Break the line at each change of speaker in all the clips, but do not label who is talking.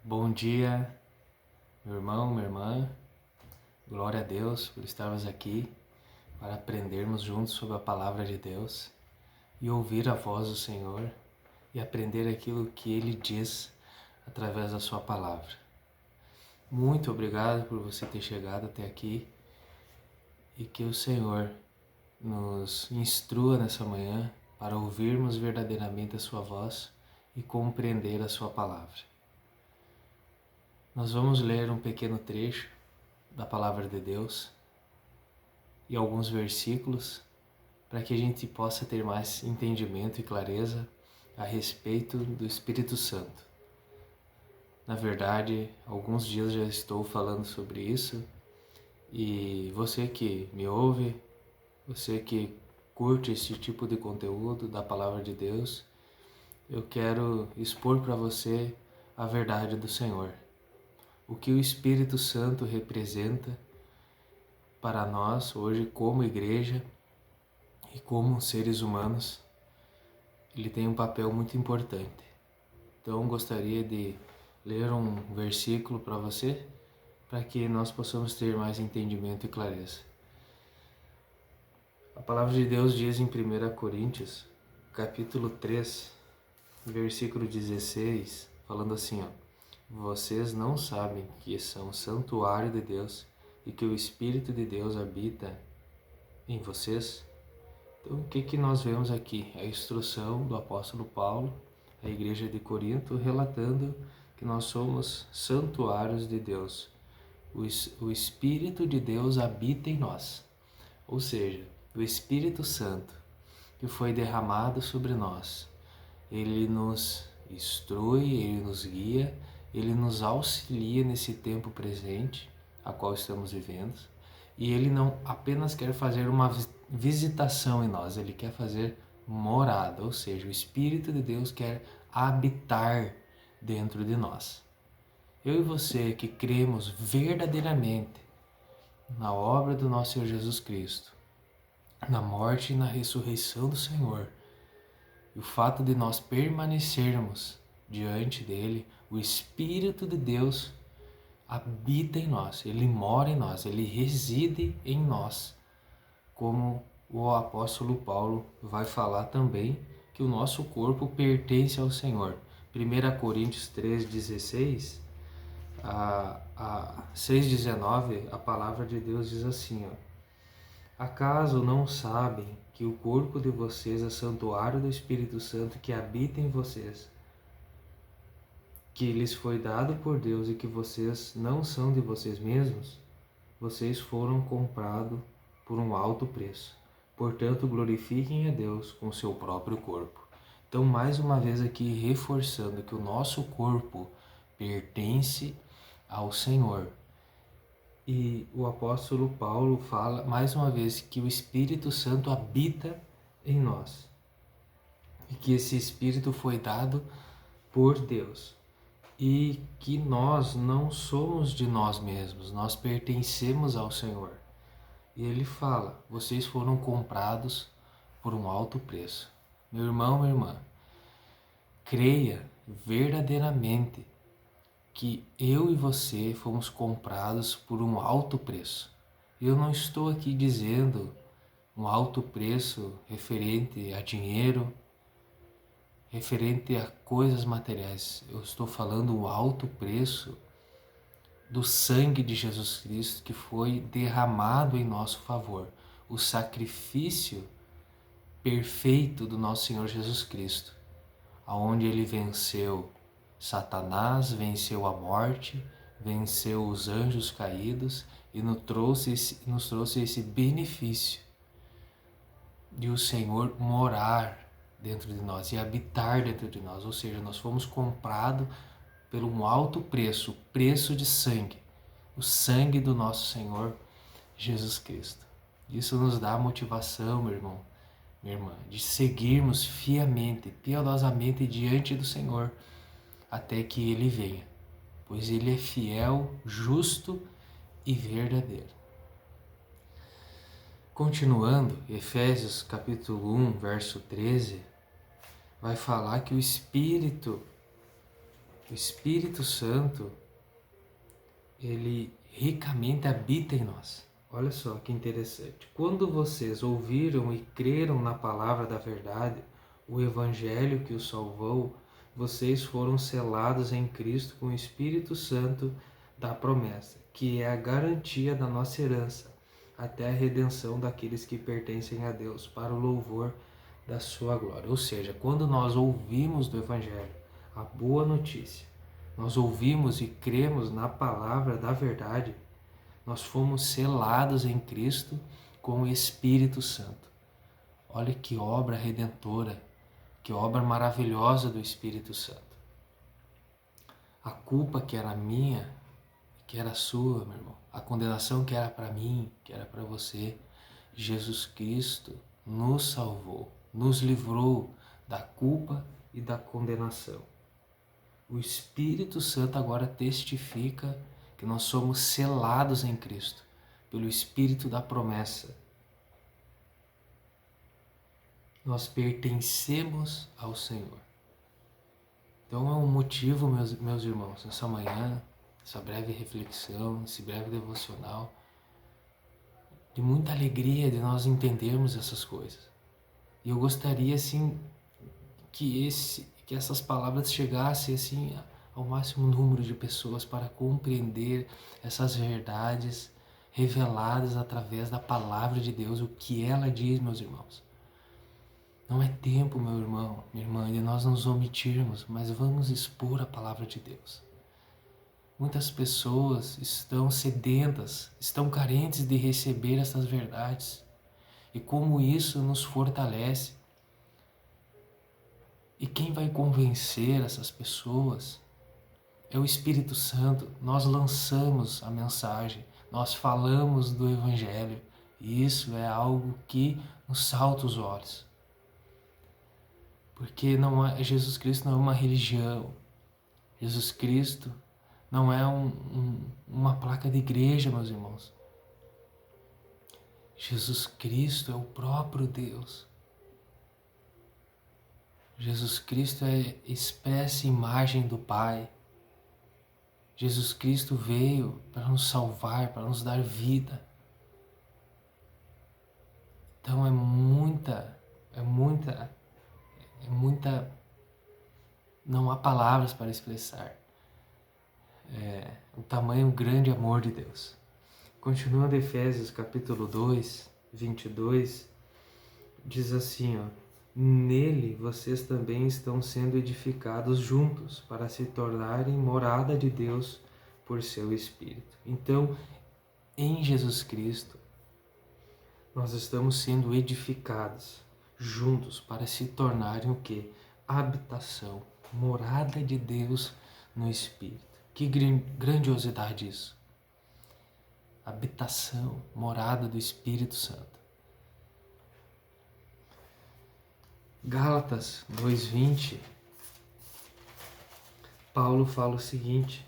Bom dia, meu irmão, minha irmã. Glória a Deus por estarmos aqui para aprendermos juntos sobre a palavra de Deus e ouvir a voz do Senhor e aprender aquilo que Ele diz através da sua palavra. Muito obrigado por você ter chegado até aqui e que o Senhor nos instrua nessa manhã para ouvirmos verdadeiramente a sua voz e compreender a sua palavra. Nós vamos ler um pequeno trecho da palavra de Deus e alguns versículos para que a gente possa ter mais entendimento e clareza a respeito do Espírito Santo. Na verdade, alguns dias já estou falando sobre isso e você que me ouve, você que curte esse tipo de conteúdo da palavra de Deus, eu quero expor para você a verdade do Senhor. O que o Espírito Santo representa para nós hoje como igreja e como seres humanos, ele tem um papel muito importante. Então gostaria de ler um versículo para você, para que nós possamos ter mais entendimento e clareza. A palavra de Deus diz em 1 Coríntios, capítulo 3, versículo 16, falando assim, vocês não sabem que são santuário de Deus e que o Espírito de Deus habita em vocês? Então, o que nós vemos aqui? A instrução do apóstolo Paulo à igreja de Corinto, relatando que nós somos santuários de Deus. O Espírito de Deus habita em nós. Ou seja, o Espírito Santo que foi derramado sobre nós, ele nos instrui, ele nos guia, ele nos auxilia nesse tempo presente a qual estamos vivendo. E ele não apenas quer fazer uma visitação em nós, ele quer fazer morada, ou seja, o Espírito de Deus quer habitar dentro de nós. Eu e você que cremos verdadeiramente na obra do nosso Senhor Jesus Cristo, na morte e na ressurreição do Senhor, e o fato de nós permanecermos diante dele, o Espírito de Deus habita em nós, ele mora em nós, ele reside em nós, como o apóstolo Paulo vai falar também que o nosso corpo pertence ao Senhor. 1 Coríntios 3,16 a 6,19, a palavra de Deus diz assim, acaso não sabem que o corpo de vocês é santuário do Espírito Santo que habita em vocês, que lhes foi dado por Deus e que vocês não são de vocês mesmos? Vocês foram comprados por um alto preço. Portanto, glorifiquem a Deus com o seu próprio corpo. Então, mais uma vez aqui, reforçando que o nosso corpo pertence ao Senhor. E o apóstolo Paulo fala, mais uma vez, que o Espírito Santo habita em nós. E que esse Espírito foi dado por Deus. E que nós não somos de nós mesmos, nós pertencemos ao Senhor. E ele fala, vocês foram comprados por um alto preço. Meu irmão, minha irmã, creia verdadeiramente que eu e você fomos comprados por um alto preço. Eu não estou aqui dizendo um alto preço referente a dinheiro, referente a coisas materiais. Eu estou falando o alto preço do sangue de Jesus Cristo que foi derramado em nosso favor. O sacrifício perfeito do nosso Senhor Jesus Cristo, aonde ele venceu Satanás, venceu a morte, venceu os anjos caídos e nos trouxe esse benefício de o Senhor morar dentro de nós e habitar dentro de nós. Ou seja, nós fomos comprados pelo um alto preço, preço de sangue, o sangue do nosso Senhor Jesus Cristo. Isso nos dá motivação, meu irmão, minha irmã, de seguirmos fielmente, piedosamente diante do Senhor até que Ele venha, pois Ele é fiel, justo e verdadeiro. Continuando, Efésios capítulo 1, verso 13, vai falar que o Espírito O Espírito Santo, ele ricamente habita em nós. Olha só que interessante. Quando vocês ouviram e creram na palavra da verdade, o evangelho que os salvou, vocês foram selados em Cristo com o Espírito Santo da promessa, que é a garantia da nossa herança, até a redenção daqueles que pertencem a Deus, para o louvor da sua glória. Ou seja, quando nós ouvimos do evangelho a boa notícia, nós ouvimos e cremos na palavra da verdade, nós fomos selados em Cristo com o Espírito Santo. Olha que obra redentora, que obra maravilhosa do Espírito Santo. A culpa que era minha, que era sua, meu irmão, a condenação que era para mim, que era para você, Jesus Cristo nos salvou, nos livrou da culpa e da condenação. O Espírito Santo agora testifica que nós somos selados em Cristo pelo Espírito da promessa. Nós pertencemos ao Senhor. Então é um motivo, meus irmãos, nessa manhã, essa breve reflexão, esse breve devocional, de muita alegria de nós entendermos essas coisas. E eu gostaria, assim, que essas palavras chegassem, assim, ao máximo número de pessoas para compreender essas verdades reveladas através da palavra de Deus, o que ela diz, meus irmãos. Não é tempo, meu irmão, minha irmã, de nós nos omitirmos, mas vamos expor a palavra de Deus. Muitas pessoas estão sedentas, estão carentes de receber essas verdades. E como isso nos fortalece. E quem vai convencer essas pessoas é o Espírito Santo. Nós lançamos a mensagem, nós falamos do Evangelho. E isso é algo que nos salta os olhos. Porque Jesus Cristo não é uma religião. Jesus Cristo não é uma placa de igreja, meus irmãos. Jesus Cristo é o próprio Deus. Jesus Cristo é expressa imagem do Pai. Jesus Cristo veio para nos salvar, para nos dar vida. Então é muita, não há palavras para expressar o tamanho, o grande amor de Deus. Continuando Efésios capítulo 2, 22, diz assim, ó: nele vocês também estão sendo edificados juntos para se tornarem morada de Deus por seu Espírito. Então, em Jesus Cristo, nós estamos sendo edificados juntos para se tornarem o quê? Habitação, morada de Deus no Espírito. Que grandiosidade isso! Habitação, morada do Espírito Santo. Gálatas 2:20, Paulo fala o seguinte,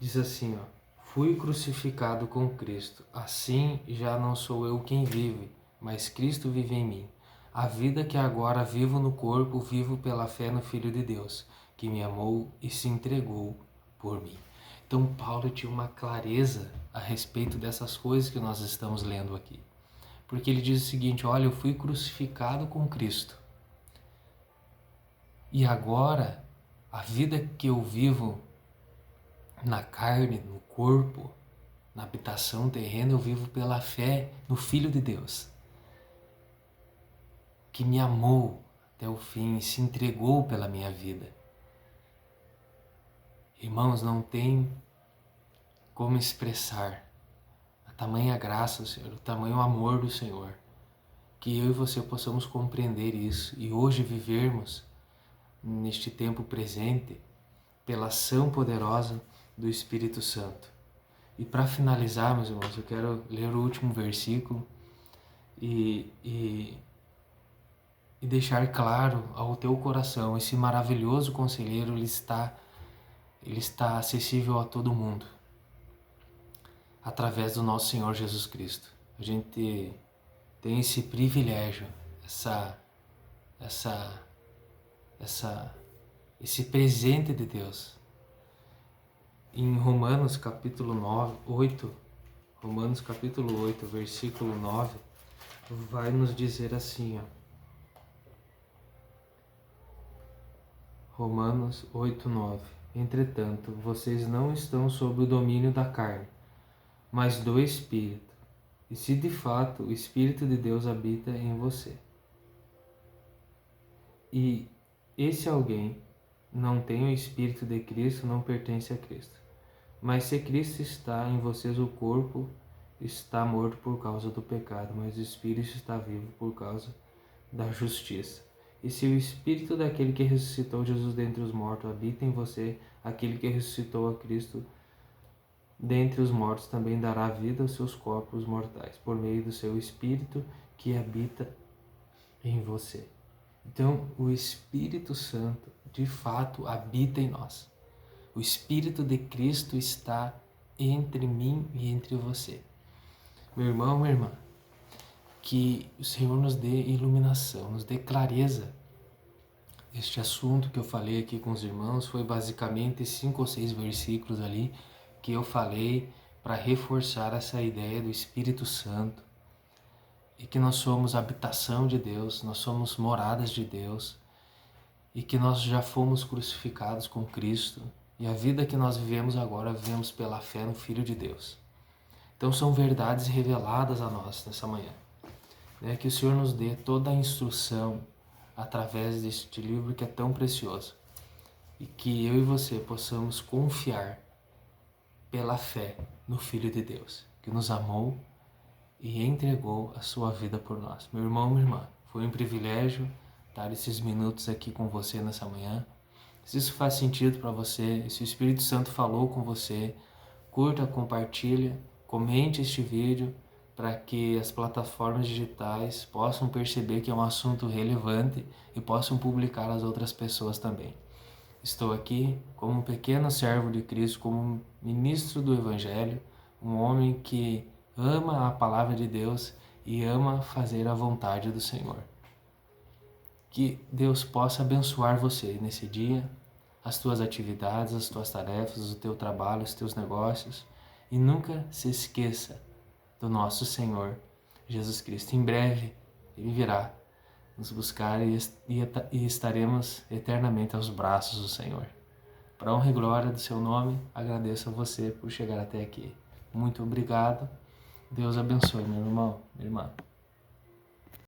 diz assim, ó: fui crucificado com Cristo, assim já não sou eu quem vive, mas Cristo vive em mim. A vida que agora vivo no corpo, vivo pela fé no Filho de Deus, que me amou e se entregou por mim. Então Paulo tinha uma clareza a respeito dessas coisas que nós estamos lendo aqui. Porque ele diz o seguinte, olha, eu fui crucificado com Cristo. E agora, a vida que eu vivo na carne, no corpo, na habitação terrena, eu vivo pela fé no Filho de Deus, que me amou até o fim e se entregou pela minha vida. Irmãos, não tem como expressar a tamanha graça do Senhor, o tamanho amor do Senhor, que eu e você possamos compreender isso e hoje vivermos neste tempo presente pela ação poderosa do Espírito Santo. E para finalizar, meus irmãos, eu quero ler o último versículo e deixar claro ao teu coração, esse maravilhoso conselheiro, ele está acessível a todo mundo, através do nosso Senhor Jesus Cristo. A gente tem esse privilégio, esse presente de Deus. Em Romanos capítulo 8, versículo 9, vai nos dizer assim, ó. Romanos 8, 9. Entretanto, vocês não estão sob o domínio da carne, mas do Espírito. E se de fato o Espírito de Deus habita em você. E esse alguém não tem o Espírito de Cristo, não pertence a Cristo. Mas se Cristo está em vocês, o corpo está morto por causa do pecado, mas o Espírito está vivo por causa da justiça. E se o Espírito daquele que ressuscitou Jesus dentre os mortos habita em você, aquele que ressuscitou a Cristo dentre os mortos também dará vida aos seus corpos mortais, por meio do seu Espírito que habita em você. Então, o Espírito Santo, de fato, habita em nós. O Espírito de Cristo está entre mim e entre você. Meu irmão, minha irmã, que o Senhor nos dê iluminação, nos dê clareza. Este assunto que eu falei aqui com os irmãos foi basicamente 5 ou 6 versículos ali que eu falei para reforçar essa ideia do Espírito Santo e que nós somos habitação de Deus, nós somos moradas de Deus e que nós já fomos crucificados com Cristo e a vida que nós vivemos agora vivemos pela fé no Filho de Deus. Então são verdades reveladas a nós nessa manhã. Que o Senhor nos dê toda a instrução através deste livro que é tão precioso e que eu e você possamos confiar pela fé no Filho de Deus, que nos amou e entregou a sua vida por nós. Meu irmão, minha irmã, foi um privilégio estar esses minutos aqui com você nessa manhã. Se isso faz sentido para você, se o Espírito Santo falou com você, curta, compartilha, comente este vídeo para que as plataformas digitais possam perceber que é um assunto relevante e possam publicar às outras pessoas também. Estou aqui como um pequeno servo de Cristo, como um ministro do Evangelho, um homem que ama a palavra de Deus e ama fazer a vontade do Senhor. Que Deus possa abençoar você nesse dia, as tuas atividades, as tuas tarefas, o teu trabalho, os teus negócios. E nunca se esqueça do nosso Senhor Jesus Cristo. Em breve Ele virá nos buscar e estaremos eternamente aos braços do Senhor. Para honra e glória do seu nome, agradeço a você por chegar até aqui. Muito obrigado. Deus abençoe, meu irmão, minha irmã.